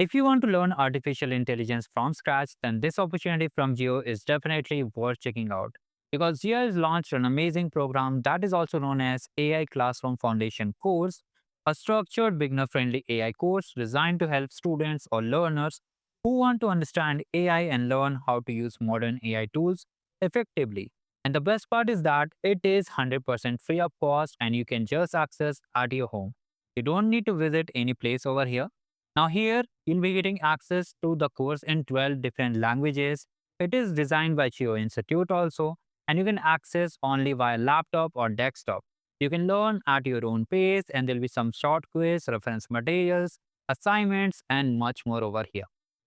If you want to learn artificial intelligence from scratch, then this opportunity from Jio is definitely worth checking out. Because Jio has launched an amazing program that is also known as AI Classroom Foundation course, a structured beginner-friendly AI course designed to help students or learners who want to understand AI and learn how to use modern AI tools effectively. And the best part is that it is 100% free of cost and you can just access at your home. You don't need to visit any place over here. Now here, you'll be getting access to the course in 12 different languages. It is designed by Jio Institute also, and you can access only via laptop or desktop. You can learn at your own pace, and there'll be some short quiz, reference materials, assignments, and much more over here.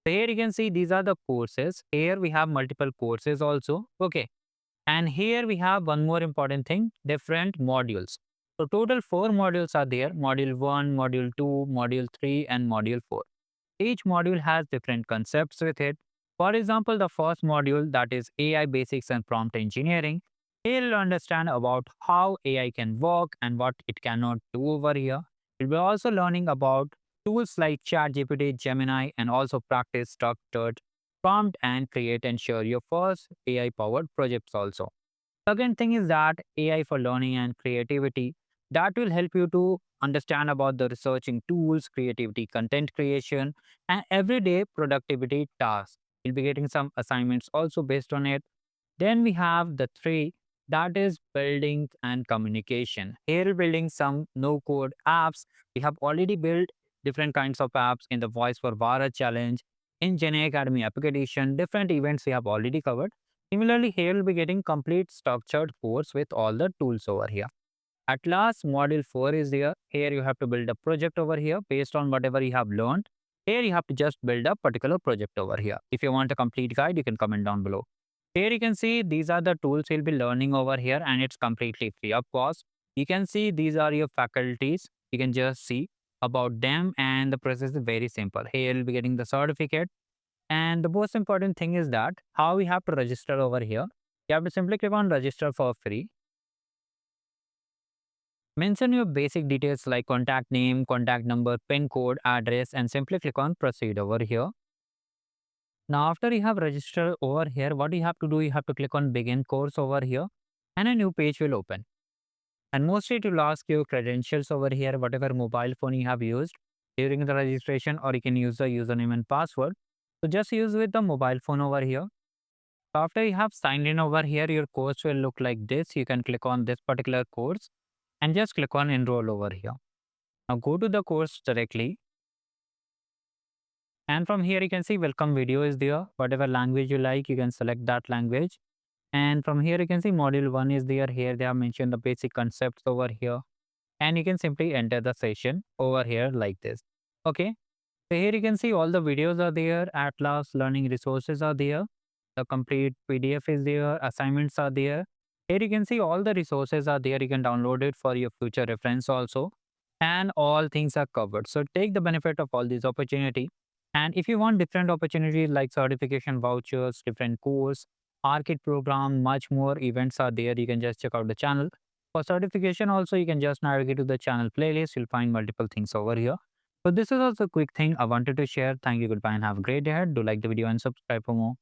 So here you can see these are the courses. Here we have multiple courses also. Okay. And here we have one more important thing, different modules. So total 4 modules are there, module 1, module 2, module 3 and module 4. Each module has different concepts with it. For example, the first module, that is AI basics and prompt engineering, you'll understand about how AI can work and what it cannot do over here. You'll be also learning about tools like ChatGPT, Gemini, and also practice structured prompt and create and share your first AI powered projects also. Second thing is that AI for learning and creativity, that will help you to understand about the researching tools, creativity, content creation, and everyday productivity tasks. You'll be getting some assignments also based on it. Then we have the three, that is building and communication. Here we're building some no code apps. We have already built different kinds of apps in the Voice for Bharat challenge, in Gen Academy application, different events we have already covered. Similarly, here you'll be getting complete structured course with all the tools over here. At last, module 4 is there. Here you have to build a project over here based on whatever you have learned. Here you have to just build a particular project over here. If you want a complete guide, you can comment down below. Here you can see these are the tools you'll be learning over here and it's completely free of cost. You can see these are your faculties. You can just see about them and the process is very simple. Here you'll be getting the certificate and the most important thing is that how we have to register over here. You have to simply click on register for free. Mention your basic details like contact name, contact number, PIN code, address, and simply click on proceed over here. Now, after you have registered over here, what you have to do, you have to click on begin course over here and a new page will open. And mostly it will ask you credentials over here, whatever mobile phone you have used during the registration, or you can use the username and password. So just use with the mobile phone over here. After you have signed in over here, your course will look like this. You can click on this particular course and just click on enroll over here. Now go to the course directly. And from here, you can see welcome video is there. Whatever language you like, you can select that language. And from here, you can see module 1 is there. Here they have mentioned the basic concepts over here. And you can simply enter the session over here like this. Okay. So here you can see all the videos are there. At last, learning resources are there. The complete PDF is there. Assignments are there. Here you can see all the resources are there. You can download it for your future reference also. And all things are covered. So take the benefit of all these opportunity. And if you want different opportunities like certification vouchers, different course, Arcade program, much more events are there. You can just check out the channel. For certification also, you can just navigate to the channel playlist. You'll find multiple things over here. So this is also a quick thing I wanted to share. Thank you, goodbye, and have a great day ahead. Do like the video and subscribe for more.